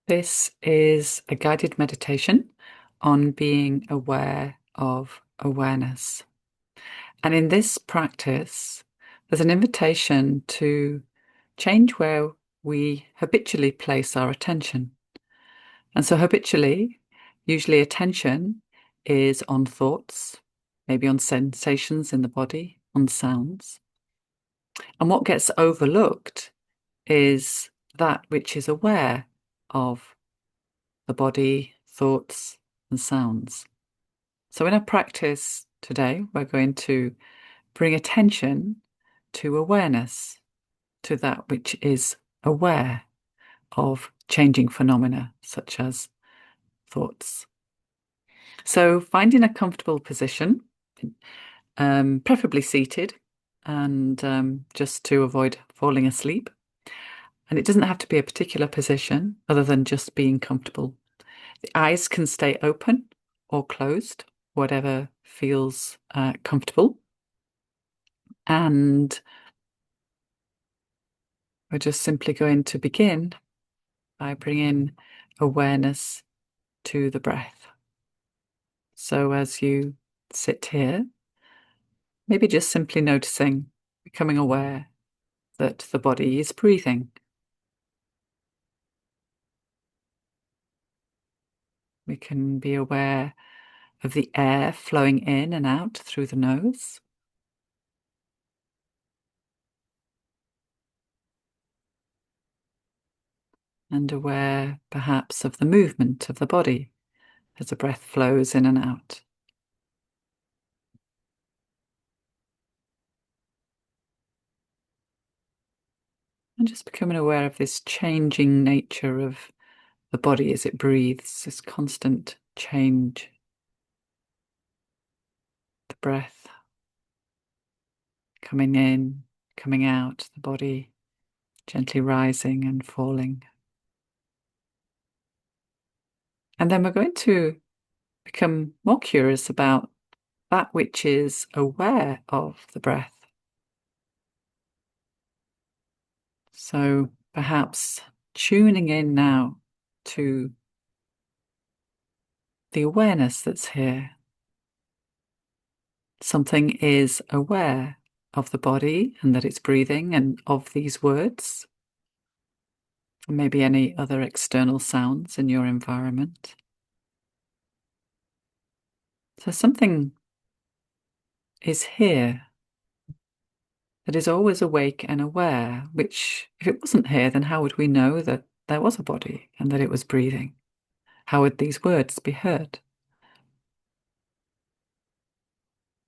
This is a guided meditation on being aware of awareness. And in this practice, there's an invitation to change where we habitually place our attention. And so, habitually, usually attention is on thoughts, maybe on sensations in the body, on sounds. And what gets overlooked is that which is aware of the body, thoughts, and sounds. So, in our practice today, we're going to bring attention to awareness, to that which is aware of changing phenomena such as thoughts. So, finding a comfortable position, preferably seated, and just to avoid falling asleep. And it doesn't have to be a particular position other than just being comfortable. The eyes can stay open or closed, whatever feels comfortable. And we're just simply going to begin by bringing awareness to the breath. So as you sit here, maybe just simply noticing, becoming aware that the body is breathing. We can be aware of the air flowing in and out through the nose. And aware perhaps of the movement of the body as the breath flows in and out. And just becoming aware of this changing nature of the body as it breathes, this constant change. The breath coming in, coming out, the body gently rising and falling. And then we're going to become more curious about that which is aware of the breath. So perhaps tuning in now to the awareness that's here. Something is aware of the body and that it's breathing and of these words, and maybe any other external sounds in your environment. So something is here that is always awake and aware, which if it wasn't here, then how would we know that there was a body and that it was breathing? How would these words be heard?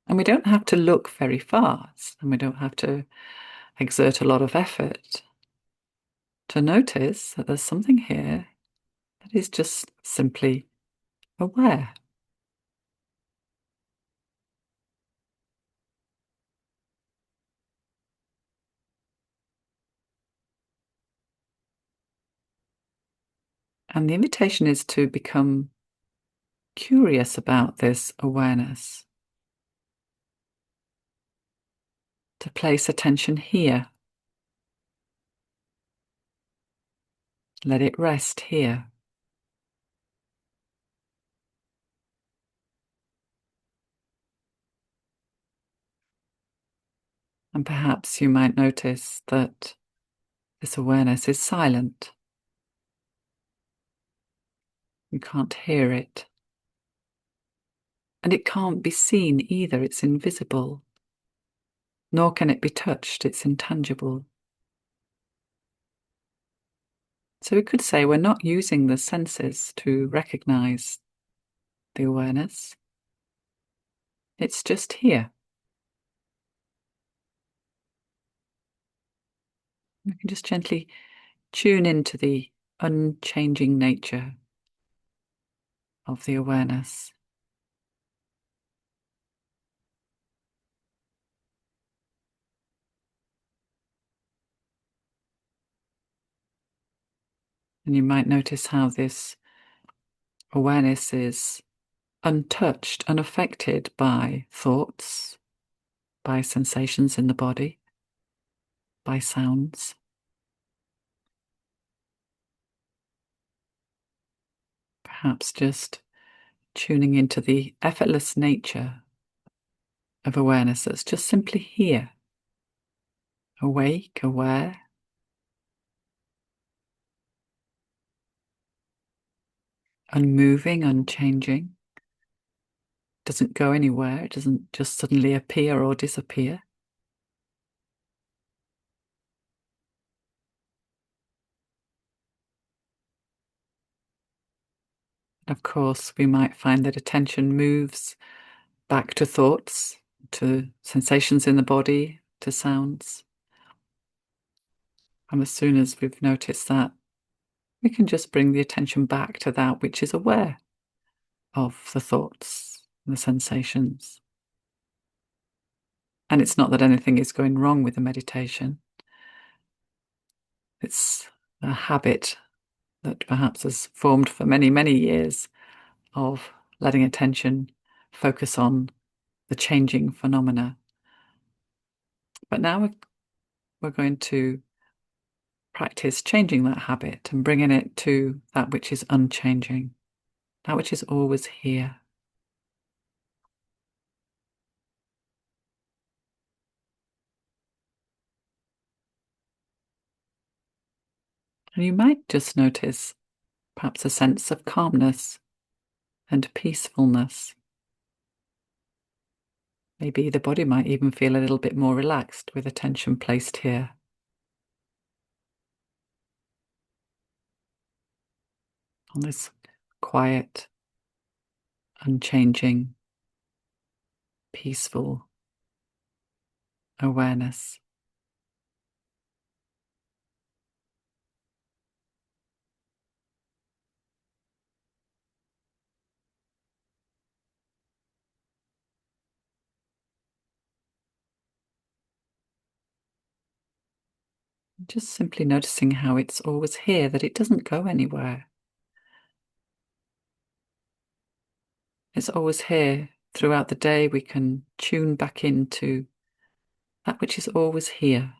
And we don't have to look very fast, and we don't have to exert a lot of effort to notice that there's something here that is just simply aware. And the invitation is to become curious about this awareness, to place attention here. Let it rest here. And perhaps you might notice that this awareness is silent. You can't hear it. And it can't be seen either. It's invisible. Nor can it be touched. It's intangible. So we could say we're not using the senses to recognize the awareness. It's just here. We can just gently tune into the unchanging nature of the awareness. And you might notice how this awareness is untouched, unaffected by thoughts, by sensations in the body, by sounds. Perhaps just tuning into the effortless nature of awareness that's just simply here, awake, aware, unmoving, unchanging. Doesn't go anywhere, it doesn't just suddenly appear or disappear. Of course, we might find that attention moves back to thoughts, to sensations in the body, to sounds. And as soon as we've noticed that, we can just bring the attention back to that which is aware of the thoughts and the sensations. And it's not that anything is going wrong with the meditation. It's a habit that perhaps has formed for many, many years of letting attention focus on the changing phenomena. But now we're going to practice changing that habit and bringing it to that which is unchanging, that which is always here. And you might just notice perhaps a sense of calmness and peacefulness. Maybe the body might even feel a little bit more relaxed with attention placed here. On this quiet, unchanging, peaceful awareness. Just simply noticing how it's always here, that it doesn't go anywhere. It's always here. Throughout the day, we can tune back into that which is always here,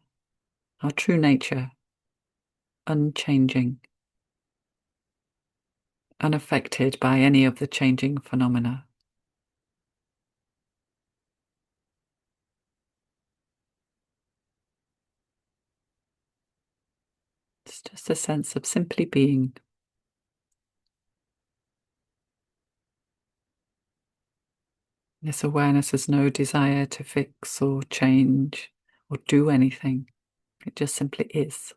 our true nature, unchanging, unaffected by any of the changing phenomena. It's just a sense of simply being. This awareness has no desire to fix or change or do anything. It just simply is.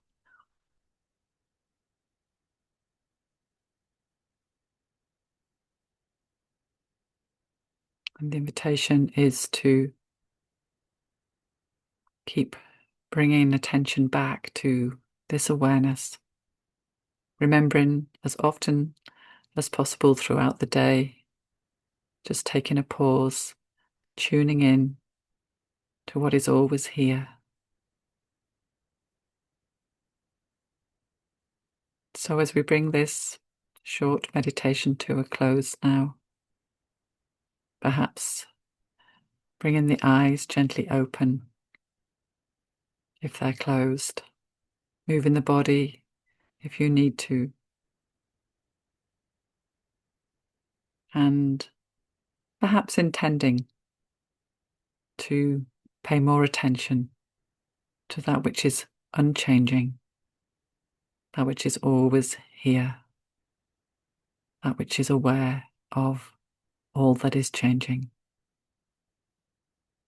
And the invitation is to keep bringing attention back to this awareness, remembering as often as possible throughout the day, just taking a pause, tuning in to what is always here. So as we bring this short meditation to a close now, perhaps bringing the eyes gently open if they're closed, moving the body if you need to, and perhaps intending to pay more attention to that which is unchanging, that which is always here, that which is aware of all that is changing.